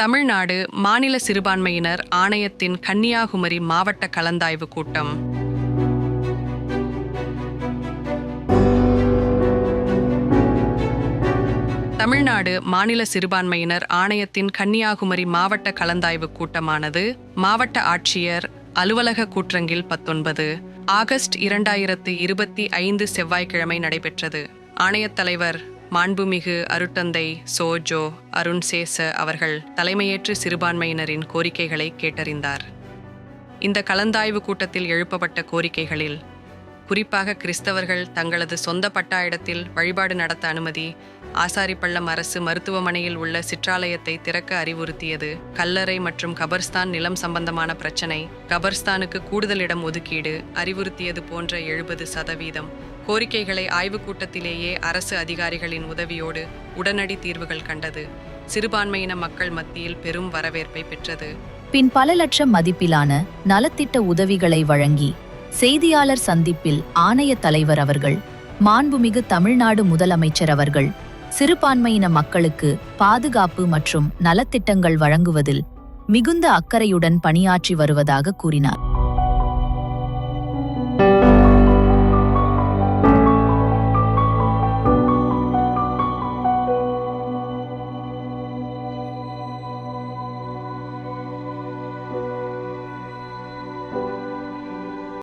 தமிழ்நாடு மாநில சிறுபான்மையினர் ஆணையத்தின் கன்னியாகுமரி மாவட்ட கலந்தாய்வு கூட்டம். தமிழ்நாடு மாநில சிறுபான்மையினர் ஆணையத்தின் கன்னியாகுமரி மாவட்ட கலந்தாய்வு கூட்டமானது மாவட்ட ஆட்சியர் அலுவலக கூற்றங்கில் 19 ஆகஸ்ட் 2025 செவ்வாய்க்கிழமை நடைபெற்றது. ஆணையத் தலைவர் மாண்புமிகு அருட்தந்தை சோஜோ அருண்சேச அவர்கள் தலைமையேற்று சிறுபான்மையினரின் கோரிக்கைகளை கேட்டறிந்தார். இந்த கலந்தாய்வு கூட்டத்தில் எழுப்பப்பட்ட கோரிக்கைகளில் குறிப்பாக கிறிஸ்தவர்கள் தங்களது சொந்த பட்டா இடத்தில் வழிபாடு நடத்த அனுமதி, ஆசாரிப்பள்ளம் அரசு மருத்துவமனையில் உள்ள சிற்றாலயத்தை திறக்க அறிவுறுத்தியது, கல்லறை மற்றும் கபர்ஸ்தான் நிலம் சம்பந்தமான பிரச்சினை, கபர்ஸ்தானுக்கு கூடுதல் இடம் ஒதுக்கீடு அறிவுறுத்தியது போன்ற 70% கோரிக்கைகளை ஆய்வுக் கூட்டத்திலேயே அரசு அதிகாரிகளின் உதவியோடு உடனடி தீர்வுகள் கண்டது. சிறுபான்மையின மக்கள் மத்தியில் பெரும் வரவேற்பை பெற்றது. பின் பல லட்சம் மதிப்பிலான நலத்திட்ட உதவிகளை வழங்கி செய்தியாளர் சந்திப்பில் ஆணைய தலைவர் அவர்கள், மாண்புமிகு தமிழ்நாடு முதலமைச்சர் அவர்கள் சிறுபான்மையின மக்களுக்கு பாதுகாப்பு மற்றும் நலத்திட்டங்கள் வழங்குவதில் மிகுந்த அக்கறையுடன் பணியாற்றி வருவதாக கூறினார்.